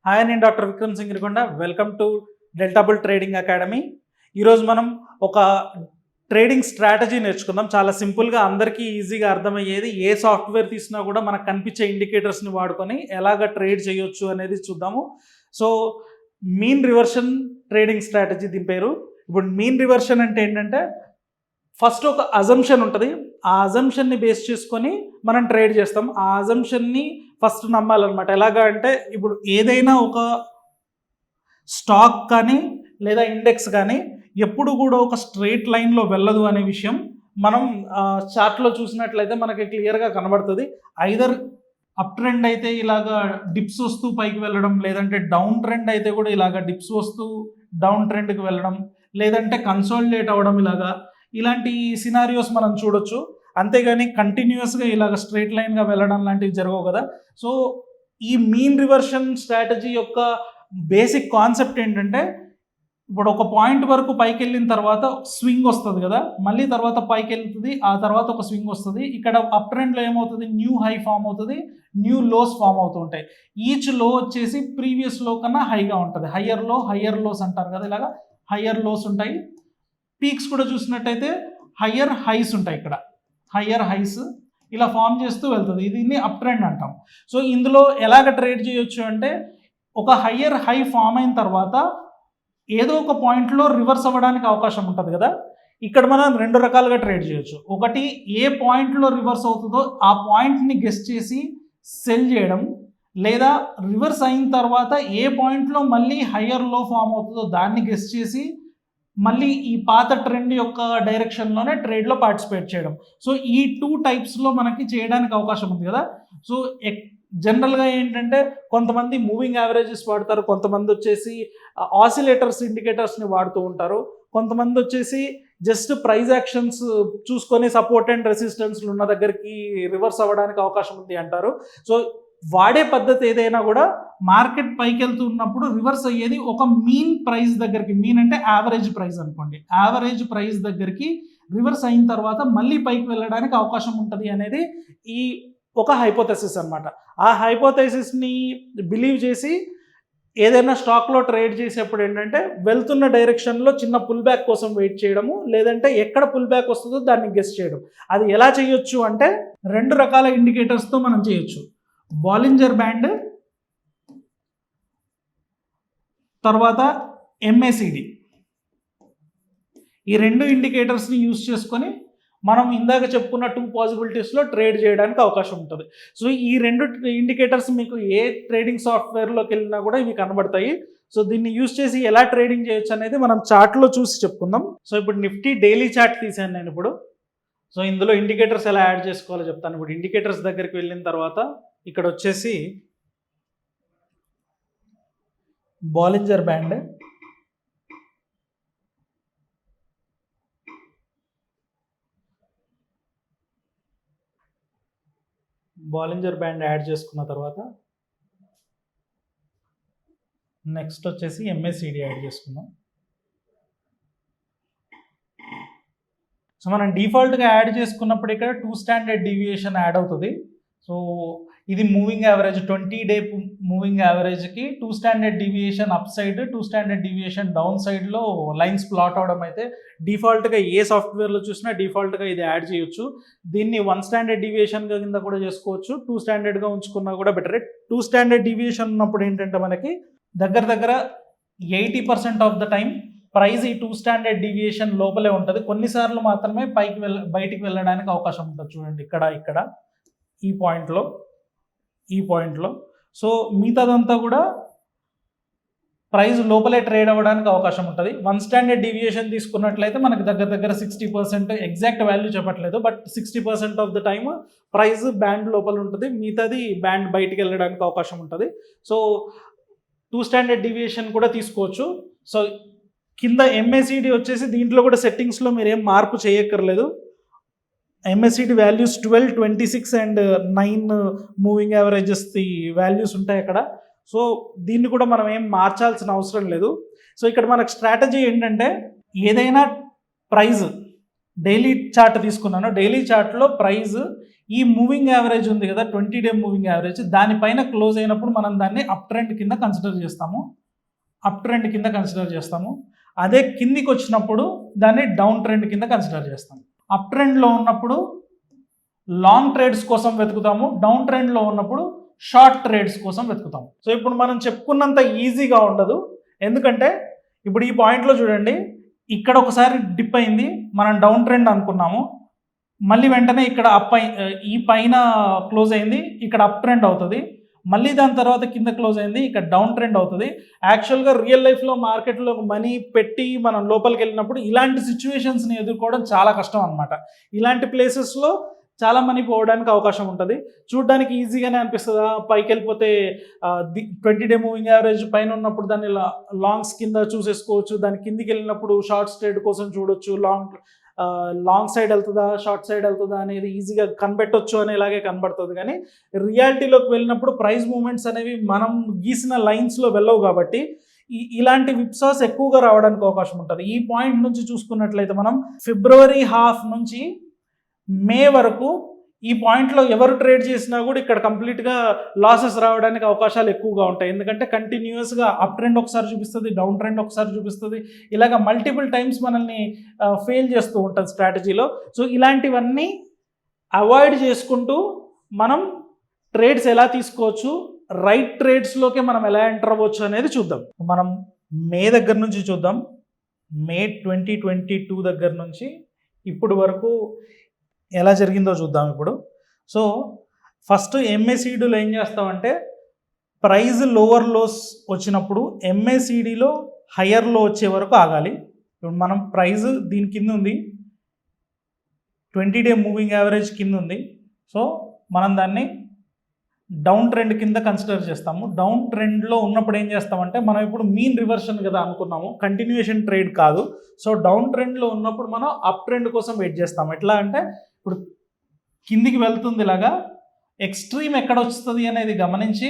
Hi, నేను doctor Vikram Singirikonda. Welcome to delta bull trading academy. ఈరోజు మనం ఒక ట్రేడింగ్ స్ట్రాటజీ నేర్చుకుందాం. చాలా సింపుల్గా అందరికీ ఈజీగా అర్థమయ్యేది. ఏ సాఫ్ట్వేర్ తీసినా కూడా మనకు కనిపించే ఇండికేటర్స్ని వాడుకొని ఎలాగ ట్రేడ్ చేయొచ్చు అనేది చూద్దాము. So mean reversion trading strategy దీని పేరు. ఇప్పుడు మీన్ రివర్షన్ అంటే ఏంటంటే ఫస్ట్ ఒక అజంప్షన్ ఉంటుంది. ఆ అజంప్షన్ని బేస్ చేసుకొని మనం ట్రేడ్ చేస్తాం. ఆ అజంప్షన్ని ఫస్ట్ నమ్మాలన్నమాట. ఎలాగా అంటే ఇప్పుడు ఏదైనా ఒక స్టాక్ కానీ లేదా ఇండెక్స్ కానీ ఎప్పుడు కూడా ఒక స్ట్రైట్ లైన్లో వెళ్ళదు అనే విషయం మనం చార్ట్లో చూసినట్లయితే మనకి క్లియర్గా కనబడుతుంది. ఐదర్ అప్ ట్రెండ్ అయితే ఇలాగా డిప్స్ వస్తూ పైకి వెళ్ళడం, లేదంటే డౌన్ ట్రెండ్ అయితే కూడా ఇలాగా డిప్స్ వస్తూ డౌన్ ట్రెండ్కి వెళ్ళడం, లేదంటే కన్సాలిడేట్ అవ్వడం, ఇలాంటి సినారియోస్ మనం చూడొచ్చు. అంతేగాని కంటిన్యూస్గా ఇలాగ స్ట్రైట్ లైన్గా వెళ్ళడం లాంటివి జరగవు కదా. సో ఈ మీన్ రివర్షన్ స్ట్రాటజీ యొక్క బేసిక్ కాన్సెప్ట్ ఏంటంటే ఇప్పుడు ఒక పాయింట్ వరకు పైకి వెళ్ళిన తర్వాత స్వింగ్ వస్తుంది కదా, మళ్ళీ తర్వాత పైకి వెళ్తుంది, ఆ తర్వాత ఒక స్వింగ్ వస్తుంది. ఇక్కడ అప్ ట్రెండ్లో ఏమవుతుంది, న్యూ హై ఫామ్ అవుతుంది, న్యూ లోస్ ఫామ్ అవుతూ ఉంటాయి. ఈచ్ లో వచ్చేసి ప్రీవియస్ లో కన్నా హైగా ఉంటుంది. హయ్యర్ లోస్ అంటారు కదా, ఇలాగా హయ్యర్ లోస్ ఉంటాయి. పీక్స్ కూడా చూసినట్టయితే హయ్యర్ హైస్ ఉంటాయి. ఇక్కడ హయ్యర్ హైస్ ఇలా ఫామ్ చేస్తూ వెళ్తుంది. దీన్ని అప్ ట్రెండ్ అంటాం. సో ఇందులో ఎలాగ ట్రేడ్ చేయొచ్చు అంటే ఒక హయ్యర్ హై ఫామ్ అయిన తర్వాత ఏదో ఒక పాయింట్లో రివర్స్ అవ్వడానికి అవకాశం ఉంటుంది కదా. ఇక్కడ మనం రెండు రకాలుగా ట్రేడ్ చేయొచ్చు. ఒకటి, ఏ పాయింట్లో రివర్స్ అవుతుందో ఆ పాయింట్ని గెస్ చేసి సెల్ చేయడం, లేదా రివర్స్ అయిన తర్వాత ఏ పాయింట్లో మళ్ళీ హయ్యర్ లో ఫామ్ అవుతుందో దాన్ని గెస్ చేసి మళ్ళీ ఈ పాత ట్రెండ్ యొక్క డైరెక్షన్లోనే ట్రేడ్లో పార్టిసిపేట్ చేయడం. సో ఈ టూ టైప్స్లో మనకి చేయడానికి అవకాశం ఉంది కదా. సో జనరల్గా ఏంటంటే కొంతమంది మూవింగ్ యావరేజెస్ వాడతారు, కొంతమంది వచ్చేసి ఆసిలేటర్స్ ఇండికేటర్స్ని వాడుతూ ఉంటారు, కొంతమంది వచ్చేసి జస్ట్ ప్రైస్ యాక్షన్స్ చూసుకొని సపోర్ట్ అండ్ రెసిస్టెన్స్లు ఉన్న దగ్గరికి రివర్స్ అవ్వడానికి అవకాశం ఉంది అంటారు. సో వాడే పద్ధతి ఏదైనా కూడా మార్కెట్ పైకి వెళ్తున్నప్పుడు రివర్స్ అయ్యేది ఒక మీన్ ప్రైస్ దగ్గరికి. మీన్ అంటే యావరేజ్ ప్రైస్ అనుకోండి. యావరేజ్ ప్రైస్ దగ్గరికి రివర్స్ అయిన తర్వాత మళ్ళీ పైకి వెళ్ళడానికి అవకాశం ఉంటుంది అనేది ఈ ఒక హైపోథెసిస్ అనమాట. ఆ హైపోథెసిస్ని బిలీవ్ చేసి ఏదైనా స్టాక్లో ట్రేడ్ చేసేప్పుడు ఏంటంటే వెళ్తున్న డైరెక్షన్లో చిన్న పుల్ బ్యాక్ కోసం వెయిట్ చేయడము, లేదంటే ఎక్కడ పుల్ బ్యాక్ వస్తుందో దాన్ని గెస్ చేయడం. అది ఎలా చేయొచ్చు అంటే రెండు రకాల ఇండికేటర్స్తో మనం చేయొచ్చు. బాలింజర్ బ్యాండ్, తర్వాత ఎంఏసిడి. ఈ రెండు ఇండికేటర్స్ని యూజ్ చేసుకొని మనం ఇందాక చెప్పుకున్న టూ పాసిబిలిటీస్లో ట్రేడ్ చేయడానికి అవకాశం ఉంటుంది. సో ఈ రెండు ఇండికేటర్స్ మీకు ఏ ట్రేడింగ్ సాఫ్ట్వేర్లోకి వెళ్ళినా కూడా ఇవి కనబడతాయి. సో దీన్ని యూజ్ చేసి ఎలా ట్రేడింగ్ చేయొచ్చు అనేది మనం చార్ట్లో చూసి చెప్పుకుందాం. సో ఇప్పుడు నిఫ్టీ డైలీ చార్ట్ తీసాను నేను ఇప్పుడు. సో ఇందులో ఇండికేటర్స్ ఎలా యాడ్ చేసుకోవాలో చెప్తాను. ఇప్పుడు ఇండికేటర్స్ దగ్గరికి వెళ్ళిన తర్వాత ఇక్కడ వచ్చేసి బాలింజర్ బ్యాండ్, యాడ్ చేసుకున్న తర్వాత నెక్స్ట్ వచ్చేసి ఎంఏసిడి యాడ్ చేసుకుందాం. సో మనం డిఫాల్ట్గా యాడ్ చేసుకున్నప్పుడు ఇక్కడ 2 స్టాండర్డ్ డీవియేషన్ యాడ్ అవుతుంది. సో ఇది మూవింగ్ యావరేజ్, 20-డే మూవింగ్ యావరేజ్కి 2 standard deviation upside, 2 standard deviation down సైడ్లో లైన్స్ ప్లాట్ అవడం అయితే డిఫాల్ట్గా ఏ సాఫ్ట్వేర్లో చూసినా డిఫాల్ట్గా ఇది యాడ్ చేయొచ్చు. దీన్ని 1 స్టాండర్డ్ డీవియేషన్ కింద కూడా చేసుకోవచ్చు, 2 స్టాండర్డ్గా ఉంచుకున్నా కూడా బెటరే. 2 స్టాండర్డ్ డీవియేషన్ ఉన్నప్పుడు ఏంటంటే మనకి దగ్గర 80% ఆఫ్ ద టైం ప్రైస్ ఈ 2 స్టాండర్డ్ డీవియేషన్ లోపలే ఉంటుంది. కొన్నిసార్లు మాత్రమే బయటికి వెళ్ళడానికి అవకాశం ఉంటుంది. చూడండి ఇక్కడ ఈ పాయింట్లో సో మిగతాదంతా కూడా ప్రైస్ లోపలే ట్రేడ్ అవ్వడానికి అవకాశం ఉంటుంది. 1 స్టాండర్డ్ డీవియేషన్ తీసుకున్నట్లయితే మనకు దగ్గర 60%, ఎగ్జాక్ట్ వాల్యూ చెప్పట్లేదు, but 60% of the time price band లోపల ఉంటుంది, మిగతాది బ్యాండ్ బయటికి వెళ్ళడానికి అవకాశం ఉంటుంది. సో 2 స్టాండర్డ్ డీవియేషన్ కూడా తీసుకోవచ్చు. సో కింద ఎంఏసిడి వచ్చేసి దీంట్లో కూడా సెట్టింగ్స్లో మీరు ఏం మార్పు చేయక్కర్లేదు. MSCD values 12, 26 and 9 moving averages values ఉంటాయి అక్కడ. సో దీన్ని కూడా మనం ఏం మార్చాల్సిన అవసరం లేదు. సో ఇక్కడ మనకు స్ట్రాటజీ ఏంటంటే ఏదైనా ప్రైజ్ డైలీ చార్ట్ తీసుకున్నాను, డైలీ చార్ట్లో ప్రైజ్ ఈ మూవింగ్ యావరేజ్ ఉంది కదా 20-day మూవింగ్ యావరేజ్, దానిపైన క్లోజ్ అయినప్పుడు మనం దాన్ని అప్ ట్రెండ్ కింద కన్సిడర్ చేస్తాము. అదే కిందికి వచ్చినప్పుడు దాన్ని డౌన్ ట్రెండ్ కింద కన్సిడర్ చేస్తాము. అప్ ట్రెండ్లో ఉన్నప్పుడు లాంగ్ ట్రేడ్స్ కోసం వెతుకుతాము, డౌన్ ట్రెండ్లో ఉన్నప్పుడు షార్ట్ ట్రేడ్స్ కోసం వెతుకుతాము. సో ఇప్పుడు మనం చెప్పుకున్నంత ఈజీగా ఉండదు, ఎందుకంటే ఇప్పుడు ఈ పాయింట్లో చూడండి, ఇక్కడ ఒకసారి డిప్ అయింది, మనం డౌన్ ట్రెండ్ అనుకున్నాము, మళ్ళీ వెంటనే ఇక్కడ ఈ పైన క్లోజ్ అయింది, ఇక్కడ అప్ ట్రెండ్ అవుతుంది, మళ్ళీ దాని తర్వాత కింద క్లోజ్ అయింది, ఇక్కడ డౌన్ ట్రెండ్ అవుతుంది. యాక్చువల్గా రియల్ లైఫ్లో మార్కెట్లో మనీ పెట్టి మనం లోపలికి వెళ్ళినప్పుడు ఇలాంటి సిచ్యువేషన్స్ని ఎదుర్కోవడం చాలా కష్టం అనమాట. ఇలాంటి ప్లేసెస్లో చాలా మనీ పోవడానికి అవకాశం ఉంటుంది. చూడడానికి ఈజీగానే అనిపిస్తుంది, పైకి వెళ్ళిపోతే 20-day మూవింగ్ యావరేజ్ పైన ఉన్నప్పుడు దాన్ని లాంగ్స్ కింద చూసేసుకోవచ్చు, దాని కిందికి వెళ్ళినప్పుడు షార్ట్ ట్రేడ్ కోసం చూడొచ్చు, లాంగ్ సైడ్ వెళ్తుందా షార్ట్ సైడ్ వెళ్తుందా అనేది ఈజీగా కనిపెట్టొచ్చు అనేలాగే కనబడుతుంది. కానీ రియాలిటీలోకి వెళ్ళినప్పుడు ప్రైస్ మూమెంట్స్ అనేవి మనం గీసిన లైన్స్లో వెళ్ళవు కాబట్టి ఇలాంటి విప్సాస్ ఎక్కువగా రావడానికి అవకాశం ఉంటుంది. ఈ పాయింట్ నుంచి చూసుకున్నట్లయితే మనం ఫిబ్రవరి హాఫ్ నుంచి మే వరకు ఈ పాయింట్లో ఎవరు ట్రేడ్ చేసినా కూడా ఇక్కడ కంప్లీట్గా లాసెస్ రావడానికి అవకాశాలు ఎక్కువగా ఉంటాయి. ఎందుకంటే కంటిన్యూస్గా అప్ ట్రెండ్ ఒకసారి చూపిస్తుంది, డౌన్ ట్రెండ్ ఒకసారి చూపిస్తుంది, ఇలాగ మల్టిపుల్ టైమ్స్ మనల్ని ఫెయిల్ చేస్తూ ఉంటుంది స్ట్రాటజీలో. సో ఇలాంటివన్నీ అవాయిడ్ చేసుకుంటూ మనం ట్రేడ్స్ ఎలా తీసుకోవచ్చు, రైట్ ట్రేడ్స్లోకి మనం ఎలా ఎంటర్ అవ్వచ్చు అనేది చూద్దాం. మనం మే దగ్గర నుంచి చూద్దాం. మే 2022 దగ్గర నుంచి ఇప్పుడు వరకు ఎలా జరిగిందో చూద్దాం ఇప్పుడు. సో ఫస్ట్ ఎంఏసిడీలో ఏం చేస్తామంటే, ప్రైజ్ లోవర్ లోస్ వచ్చినప్పుడు ఎంఏసిడీలో హయ్యర్ లో వచ్చే వరకు ఆగాలి. ఇప్పుడు మనం ప్రైజ్ దీని కింద ఉంది, 20-day మూవింగ్ యావరేజ్ కింద ఉంది. సో మనం దాన్ని డౌన్ ట్రెండ్ కింద కన్సిడర్ చేస్తాము. డౌన్ ట్రెండ్లో ఉన్నప్పుడు ఏం చేస్తామంటే, మనం ఇప్పుడు మీన్ రివర్షన్ కదా అనుకున్నాము, కంటిన్యూషన్ ట్రేడ్ కాదు. సో డౌన్ ట్రెండ్లో ఉన్నప్పుడు మనం అప్ ట్రెండ్ కోసం వెయిట్ చేస్తాము. ఎట్లా అంటే ఇప్పుడు కిందికి వెళ్తుంది, ఇలాగా ఎక్స్ట్రీమ్ ఎక్కడ వస్తుంది అనేది గమనించి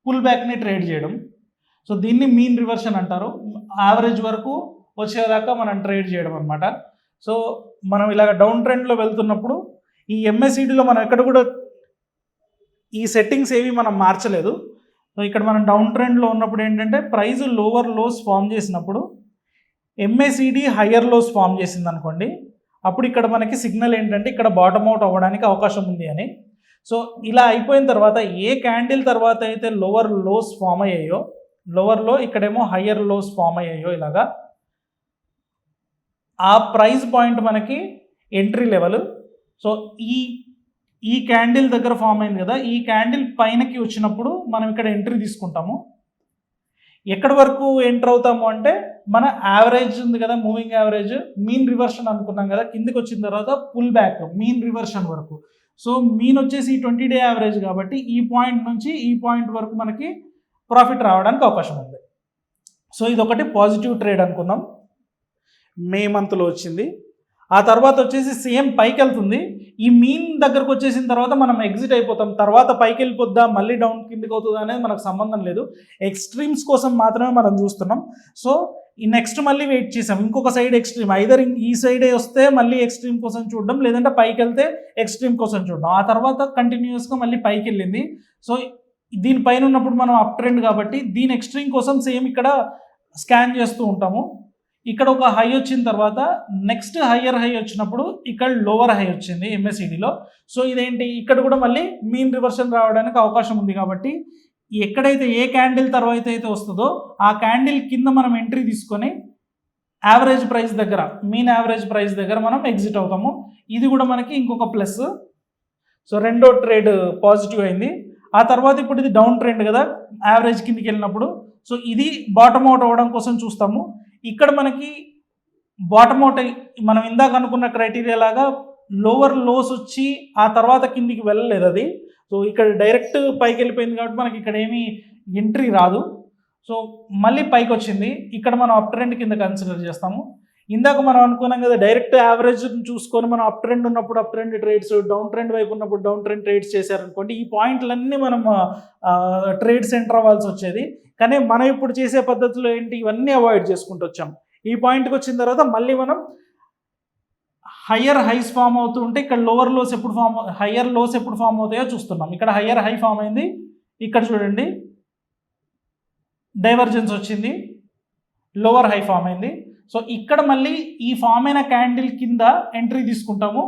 పుల్ బ్యాక్ని ట్రేడ్ చేయడం. సో దీన్ని మీన్ రివర్షన్ అంటారు. యావరేజ్ వరకు వచ్చేదాకా మనం ట్రేడ్ చేయడం అనమాట. సో మనం ఇలాగ డౌన్ ట్రెండ్లో వెళ్తున్నప్పుడు ఈ ఎంఎస్సిడిలో మనం ఎక్కడ కూడా ఈ సెట్టింగ్స్ ఏవి మనం మార్చలేదు. సో ఇక్కడ మనం డౌన్ ట్రెండ్లో ఉన్నప్పుడు ఏంటంటే, ప్రైజ్ లోవర్ లోస్ ఫామ్ చేసినప్పుడు ఎంఏసిడి హయ్యర్ లోస్ ఫామ్ చేసింది అనుకోండి, అప్పుడు ఇక్కడ మనకి సిగ్నల్ ఏంటంటే ఇక్కడ బాటమ్ అవుట్ అవ్వడానికి అవకాశం ఉంది అని. సో ఇలా అయిపోయిన తర్వాత ఏ క్యాండిల్ తర్వాత అయితే లోవర్ లోస్ ఫామ్ అయ్యాయో, లోవర్లో ఇక్కడేమో హయ్యర్ లోస్ ఫామ్ అయ్యాయో, ఇలాగా ఆ ప్రైస్ పాయింట్ మనకి ఎంట్రీ లెవెల్. సో ఈ క్యాండిల్ దగ్గర ఫామ్ అయింది కదా, ఈ క్యాండిల్ పైనకి వచ్చినప్పుడు మనం ఇక్కడ ఎంట్రీ తీసుకుంటాము. ఎక్కడి వరకు ఎంటర్ అవుతాము అంటే, మన యావరేజ్ ఉంది కదా మూవింగ్ యావరేజ్, మీన్ రివర్షన్ అనుకున్నాం కదా, కిందికి వచ్చిన తర్వాత పుల్ బ్యాక్ మీన్ రివర్షన్ వరకు. సో మీన్ వచ్చేసి 20-day యావరేజ్ కాబట్టి ఈ పాయింట్ నుంచి ఈ పాయింట్ వరకు మనకి ప్రాఫిట్ రావడానికి అవకాశం ఉంది. సో ఇది ఒకటి పాజిటివ్ ట్రేడ్ అనుకుందాం, మే మంత్లో వచ్చింది. ఆ తర్వాత వచ్చేసి సేమ్ పైకి వెళ్తుంది, ఈ మీన్ దగ్గరకు వచ్చేసిన తర్వాత మనం ఎగ్జిట్ అయిపోతాం. తర్వాత పైకి వెళ్ళిపోద్దా మళ్ళీ డౌన్ కిందికి అవుతుందా అనేది మనకు సంబంధం లేదు, ఎక్స్ట్రీమ్స్ కోసం మాత్రమే మనం చూస్తున్నాం. సో ఈ నెక్స్ట్ మళ్ళీ వెయిట్ చేసాం, ఇంకొక సైడ్ ఎక్స్ట్రీమ్, ఐదర్ ఈ సైడే వస్తే మళ్ళీ ఎక్స్ట్రీమ్ కోసం చూడడం, లేదంటే పైకి వెళ్తే ఎక్స్ట్రీమ్ కోసం చూడడం. ఆ తర్వాత కంటిన్యూస్గా మళ్ళీ పైకి వెళ్ళింది. సో దీనిపైన ఉన్నప్పుడు మనం అప్ ట్రెండ్ కాబట్టి దీని ఎక్స్ట్రీమ్ కోసం సేమ్ ఇక్కడ స్కాన్ చేస్తూ ఉంటాము. ఇక్కడ ఒక హై వచ్చిన తర్వాత నెక్స్ట్ హయ్యర్ హై వచ్చినప్పుడు ఇక్కడ లోవర్ హై వచ్చింది ఎంఎస్సిడిలో. సో ఇదేంటి, ఇక్కడ కూడా మళ్ళీ మీన్ రివర్షన్ రావడానికి అవకాశం ఉంది కాబట్టి ఎక్కడైతే ఏ క్యాండిల్ తర్వాత అయితే వస్తుందో ఆ క్యాండిల్ కింద మనం ఎంట్రీ తీసుకొని యావరేజ్ ప్రైస్ దగ్గర, మీన్ యావరేజ్ ప్రైస్ దగ్గర మనం ఎగ్జిట్ అవుతాము. ఇది కూడా మనకి ఇంకొక ప్లస్. సో రెండో ట్రేడ్ పాజిటివ్ అయింది. ఆ తర్వాత ఇప్పుడు ఇది డౌన్ ట్రెండ్ కదా, యావరేజ్ కిందికి వెళ్ళినప్పుడు. సో ఇది బాటమ్ అవుట్ అవ్వడం కోసం చూస్తాము. ఇక్కడ మనకి బాటమ్ అవుట్ మనం ఇందాక అనుకున్న క్రైటీరియా లాగా లోవర్ లోస్ వచ్చి ఆ తర్వాత కిందికి వెళ్ళలేదు అది. సో ఇక్కడ డైరెక్ట్ పైకి వెళ్ళిపోయింది కాబట్టి మనకి ఇక్కడ ఏమీ ఎంట్రీ రాదు. సో మళ్ళీ పైకి వచ్చింది, ఇక్కడ మనం అప్ ట్రెండ్ కింద కన్సిడర్ చేస్తాము. ఇందాక మనం అనుకున్నాం కదా, డైరెక్ట్ యావరేజ్ చూసుకొని మనం అప్ ట్రెండ్ ఉన్నప్పుడు up trend trades, down trend వైపు ఉన్నప్పుడు డౌన్ ట్రెండ్ ట్రేడ్స్ చేశారనుకోండి, ఈ పాయింట్లన్నీ మనం ట్రేడ్ సెంటర్ అవ్వాల్సి వచ్చేది. కానీ మనం ఇప్పుడు చేసే పద్ధతిలో ఏంటి, ఇవన్నీ అవాయిడ్ చేసుకుంటూ వచ్చాం. ఈ పాయింట్కి వచ్చిన తర్వాత మళ్ళీ మనం హయ్యర్ హైస్ ఫామ్ అవుతూ ఉంటే ఇక్కడ లోవర్ లోస్ ఎప్పుడు హయ్యర్ లోస్ ఎప్పుడు ఫామ్ అవుతాయో చూస్తున్నాం. ఇక్కడ హయ్యర్ హై ఫామ్ అయింది, ఇక్కడ చూడండి డైవర్జెన్స్ వచ్చింది, లోవర్ హై ఫామ్ అయింది. సో ఇక్కడ మళ్ళీ ఈ ఫామ్ అయిన క్యాండిల్ కింద ఎంట్రీ తీసుకుంటాము,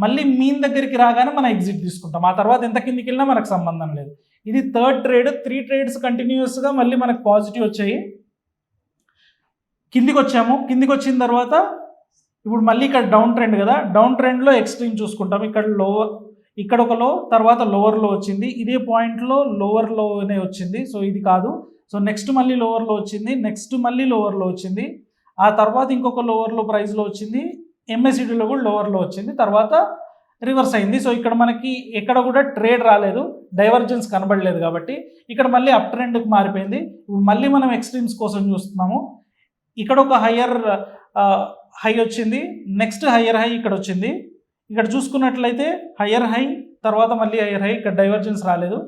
మళ్ళీ మీన్ దగ్గరికి రాగానే మనం ఎగ్జిట్ తీసుకుంటాం. ఆ తర్వాత ఎంత కిందికి వెళ్ళినా మనకు సంబంధం లేదు. ఇది థర్డ్ ట్రేడ్. 3 ట్రేడ్స్ కంటిన్యూస్గా మళ్ళీ మనకు పాజిటివ్ వచ్చాయి. కిందికి వచ్చాము, కిందికి వచ్చిన తర్వాత ఇప్పుడు మళ్ళీ ఇక్కడ డౌన్ ట్రెండ్ కదా, డౌన్ ట్రెండ్లో ఎక్స్ట్రీమ్ చూసుకుంటాం. ఇక్కడ ఒక లో, తర్వాత లోవర్లో వచ్చింది, ఇదే పాయింట్లో లోవర్లోనే వచ్చింది. సో ఇది కాదు. సో నెక్స్ట్ మళ్ళీ లోవర్లో వచ్చింది, నెక్స్ట్ మళ్ళీ లోవర్లో వచ్చింది, ఆ తర్వాత ఇంకొక లోవర్లో ప్రైస్లో వచ్చింది, ఎంఎస్సిడిలో కూడా లోవర్లో వచ్చింది, తర్వాత రివర్స్ అయింది. సో ఇక్కడ మనకి ఎక్కడ కూడా ట్రేడ్ రాలేదు, డైవర్జెన్స్ కనబడలేదు కాబట్టి ఇక్కడ మళ్ళీ అప్ ట్రెండ్కి మారిపోయింది. ఇప్పుడు మళ్ళీ మనం ఎక్స్ట్రీమ్స్ కోసం చూస్తున్నాము. ఇక్కడ ఒక హయ్యర్ హై వచ్చింది, నెక్స్ట్ హయ్యర్ హై ఇక్కడ వచ్చింది. ఇక్కడ చూసుకున్నట్లయితే హయ్యర్ హై, తర్వాత మళ్ళీ హయ్యర్ హై, ఇక్కడ డైవర్జెన్స్ రాలేదు.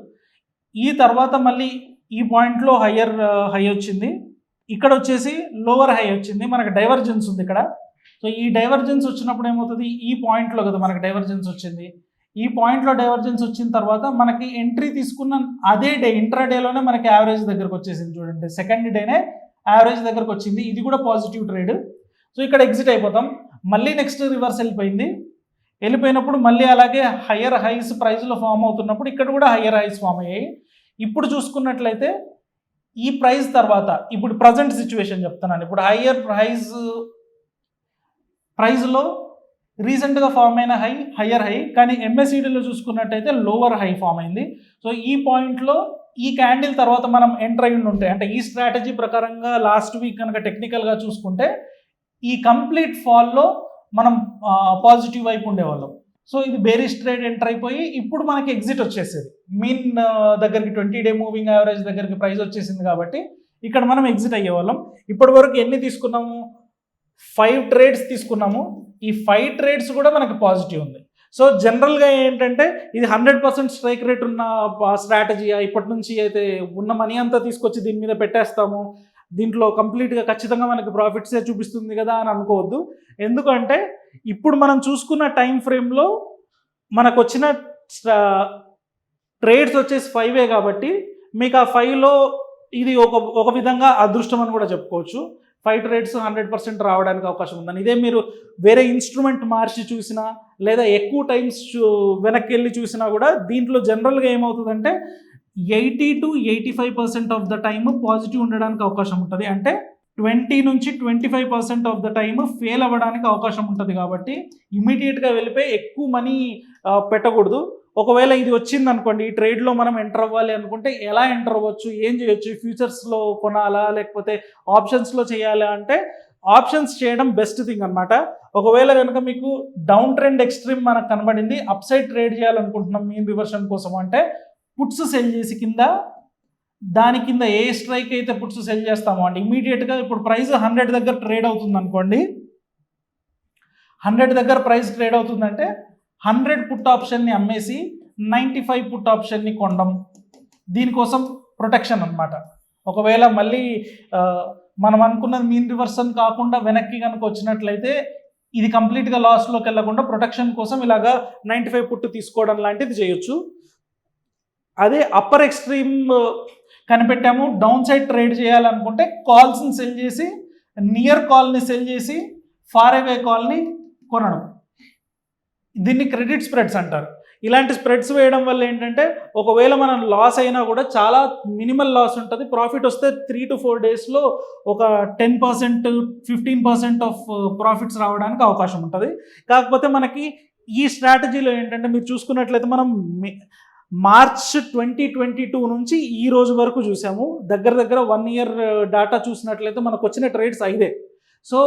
ఈ తర్వాత మళ్ళీ ఈ పాయింట్లో హయ్యర్ హై వచ్చింది, ఇక్కడ వచ్చేసి లోవర్ హై వచ్చింది, మనకు డైవర్జెన్స్ ఉంది ఇక్కడ. సో ఈ డైవర్జెన్స్ వచ్చినప్పుడు ఏమవుతుంది, ఈ పాయింట్లో కదా మనకు డైవర్జెన్స్ వచ్చింది, ఈ పాయింట్లో డైవర్జెన్స్ వచ్చిన తర్వాత మనకి ఎంట్రీ తీసుకున్న అదే డే ఇంట్రాడేలోనే మనకి యావరేజ్ దగ్గరకు వచ్చేసింది. చూడండి సెకండ్ డేనే యావరేజ్ దగ్గరకు వచ్చింది, ఇది కూడా పాజిటివ్ ట్రేడ్. సో ఇక్కడ ఎగ్జిట్ అయిపోతాం. మళ్ళీ నెక్స్ట్ రివర్స్ వెళ్ళిపోయినప్పుడు మళ్ళీ అలాగే హయ్యర్ హైస్ ప్రైస్లో ఫామ్ అవుతున్నప్పుడు ఇక్కడ కూడా హయ్యర్ హైస్ ఫామ్ అయ్యాయి. ఇప్పుడు చూసుకున్నట్లయితే ఈ ప్రైస్ తర్వాత ఇప్పుడు ప్రజెంట్ సిచ్యువేషన్ చెప్తున్నాను. ఇప్పుడు హయ్యర్ ప్రైస్లో రీసెంట్గా ఫామ్ అయిన హయ్యర్ హై, కానీ ఎంఎస్సిడిలో చూసుకున్నట్టయితే లోవర్ హై ఫామ్ అయింది. సో ఈ పాయింట్లో ఈ క్యాండిల్ తర్వాత మనం ఎంటర్ అయి ఉంటే, అంటే ఈ స్ట్రాటజీ ప్రకారంగా లాస్ట్ వీక్ కనుక టెక్నికల్గా చూసుకుంటే ఈ కంప్లీట్ ఫాల్లో మనం పాజిటివ్ వైపు ఉండేవాళ్ళం. సో ఇది బేరిష్ ట్రేడ్ ఎంటర్ అయిపోయి ఇప్పుడు మనకి ఎగ్జిట్ వచ్చేసేది. మీన్ దగ్గరికి 20 డే మూవింగ్ యావరేజ్ దగ్గరికి ప్రైస్ వచ్చేసింది కాబట్టి ఇక్కడ మనం ఎగ్జిట్ అయ్యేవాళ్ళం. ఇప్పటి వరకు ఎన్ని తీసుకున్నాము, 5 ట్రేడ్స్ తీసుకున్నాము. ఈ 5 ట్రేడ్స్ కూడా మనకి పాజిటివ్ ఉంది. సో జనరల్గా ఏంటంటే ఇది 100% స్ట్రైక్ రేట్ ఉన్న స్ట్రాటజీ, ఇప్పటి నుంచి అయితే ఉన్న మనీ అంతా తీసుకొచ్చి దీని మీద పెట్టేస్తాము, దీంట్లో కంప్లీట్గా ఖచ్చితంగా మనకి ప్రాఫిట్సే చూపిస్తుంది కదా అని అనుకోవద్దు. ఎందుకంటే ఇప్పుడు మనం చూసుకున్న టైం ఫ్రేమ్లో మనకు వచ్చిన ట్రేడ్స్ వచ్చేసి 5 కాబట్టి మీకు ఆ 5లో ఇది ఒక విధంగా అదృష్టం అని కూడా చెప్పుకోవచ్చు. 5 ట్రేడ్స్ 100% రావడానికి అవకాశం ఉందని. ఇదే మీరు వేరే ఇన్స్ట్రుమెంట్ మార్చి చూసినా లేదా ఎక్కువ టైమ్స్ వెనక్కి వెళ్ళి చూసినా కూడా దీంట్లో జనరల్గా ఏమవుతుందంటే 80 to 85% of the time positive ఉండడానికి అవకాశం ఉంటుంది. అంటే 20 నుంచి 25% ఆఫ్ ద టైమ్ ఫెయిల్ అవ్వడానికి అవకాశం ఉంటుంది. కాబట్టి ఇమీడియట్గా వెళ్ళిపోయి ఎక్కువ మనీ పెట్టకూడదు. ఒకవేళ ఇది వచ్చింది అనుకోండి, ఈ ట్రేడ్లో మనం ఎంటర్ అవ్వాలి అనుకుంటే ఎలా ఎంటర్ అవ్వచ్చు, ఏం చేయొచ్చు, ఫ్యూచర్స్లో కొనాలా లేకపోతే ఆప్షన్స్లో చేయాలా అంటే ఆప్షన్స్ చేయడం బెస్ట్ థింగ్ అనమాట. ఒకవేళ కనుక మీకు డౌన్ ట్రెండ్ ఎక్స్ట్రీమ్ మనకు కనబడింది, అప్ సైడ్ ట్రేడ్ చేయాలనుకుంటున్నాం మీన్ రివర్షన్ కోసం అంటే పుట్స్ సెల్ చేసి దాని కింద ఏ స్ట్రైక్ అయితే పుట్స్ సెల్ చేస్తామో అంటే ఇమీడియట్గా ఇప్పుడు ప్రైస్ 100 దగ్గర ట్రేడ్ అవుతుంది అనుకోండి, 100 దగ్గర ప్రైస్ ట్రేడ్ అవుతుందంటే 100 పుట్ ఆప్షన్ని అమ్మేసి 95 పుట్ ఆప్షన్ని కొనడం, దీనికోసం ప్రొటెక్షన్ అనమాట. ఒకవేళ మళ్ళీ మనం అనుకున్నది మీన్ రివర్సన్ కాకుండా వెనక్కి కనుక వచ్చినట్లయితే ఇది కంప్లీట్గా లాస్లోకి వెళ్ళకుండా ప్రొటెక్షన్ కోసం ఇలాగా 95 పుట్టు తీసుకోవడం లాంటిది చేయొచ్చు. అదే అప్పర్ ఎక్స్ట్రీమ్ కనిపెట్టాము, డౌన్ సైడ్ ట్రేడ్ చేయాలనుకుంటే కాల్స్ని సెల్ చేసి నియర్ కాల్ని సెల్ చేసి ఫార్ అవే కాల్ని కొనడం, దీన్ని క్రెడిట్ స్ప్రెడ్స్ అంటారు. ఇలాంటి స్ప్రెడ్స్ వేయడం వల్ల ఏంటంటే ఒకవేళ మనం లాస్ అయినా కూడా చాలా మినిమల్ లాస్ ఉంటుంది, ప్రాఫిట్ వస్తే 3 to 4 డేస్లో ఒక 10% 15% ఆఫ్ ప్రాఫిట్స్ రావడానికి అవకాశం ఉంటుంది. కాకపోతే మనకి ఈ స్ట్రాటజీలో ఏంటంటే మీరు చూసుకున్నట్లయితే మనం మార్చ్ 2022 నుంచి ఈ రోజు వరకు చూసాము, దగ్గర 1 year డాటా చూసినట్లయితే మనకు వచ్చిన ట్రేడ్స్ 5. సో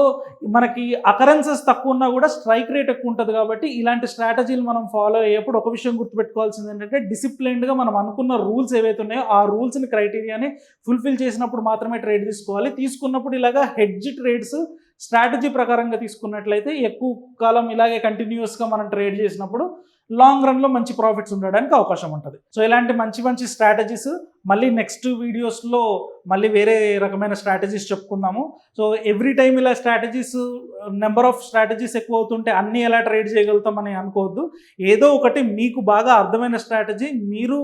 మనకి అకరెన్సెస్ తక్కువ ఉన్నా కూడా స్ట్రైక్ రేట్ ఎక్కువ ఉంటుంది. కాబట్టి ఇలాంటి స్ట్రాటజీలు మనం ఫాలో అయ్యేప్పుడు ఒక విషయం గుర్తుపెట్టుకోవాల్సింది ఏంటంటే డిసిప్లైన్డ్గా మనం అనుకున్న రూల్స్ ఏవైతే ఉన్నాయో ఆ రూల్స్ని క్రైటీరియాని ఫుల్ఫిల్ చేసినప్పుడు మాత్రమే ట్రేడ్ తీసుకోవాలి. తీసుకున్నప్పుడు ఇలాగా హెడ్జ్ ట్రేడ్స్ స్ట్రాటజీ ప్రకారంగా తీసుకున్నట్లయితే ఎక్కువ కాలం ఇలాగే కంటిన్యూస్గా మనం ట్రేడ్ చేసినప్పుడు లాంగ్ రన్లో మంచి ప్రాఫిట్స్ ఉండడానికి అవకాశం ఉంటుంది. సో ఇలాంటి మంచి మంచి స్ట్రాటజీస్ మళ్ళీ నెక్స్ట్ వీడియోస్లో మళ్ళీ వేరే రకమైన స్ట్రాటజీస్ చెప్పుకుందాము. సో ఎవ్రీ టైం ఇలా స్ట్రాటజీస్ నెంబర్ ఆఫ్ స్ట్రాటజీస్ ఎక్కువ అవుతుంటే అన్నీ ఎలా ట్రేడ్ చేయగలుగుతామని అనుకోవద్దు. ఏదో ఒకటి మీకు బాగా అర్థమైన స్ట్రాటజీ, మీరు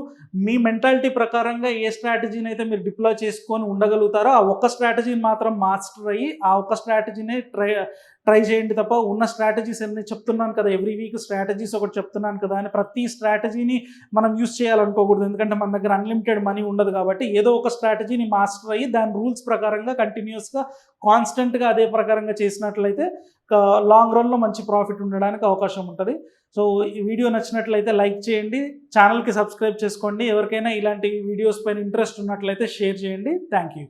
మీ మెంటాలిటీ ప్రకారంగా ఏ స్ట్రాటజీని అయితే మీరు డిప్లాయ్ చేసుకొని ఉండగలుగుతారో ఆ ఒక్క స్ట్రాటజీని మాత్రం మాస్టర్ అయ్యి ఆ ఒక్క స్ట్రాటజీని ట్రై చేయండి తప్ప ఉన్న స్ట్రాటజీస్ అన్ని చెప్తున్నాను కదా, ఎవ్రీ వీక్ స్ట్రాటజీస్ ఒకటి చెప్తున్నాను కదా అని ప్రతి స్ట్రాటజీని మనం యూస్ చేయాలనుకోకూడదు. ఎందుకంటే మన దగ్గర అన్లిమిటెడ్ మనీ ఉండదు కాబట్టి ఏదో ఒక స్ట్రాటజీని మాస్టర్ అయ్యి దాని రూల్స్ ప్రకారంగా కంటిన్యూస్గా కాన్స్టెంట్గా అదే ప్రకారంగా చేసినట్లయితే లాంగ్ రన్లో మంచి ప్రాఫిట్ ఉండడానికి అవకాశం ఉంటుంది. సో ఈ వీడియో నచ్చినట్లయితే లైక్ చేయండి, ఛానల్కి సబ్స్క్రైబ్ చేసుకోండి. ఎవరికైనా ఇలాంటి వీడియోస్ పైన ఇంట్రెస్ట్ ఉన్నట్లయితే షేర్ చేయండి. Thank you.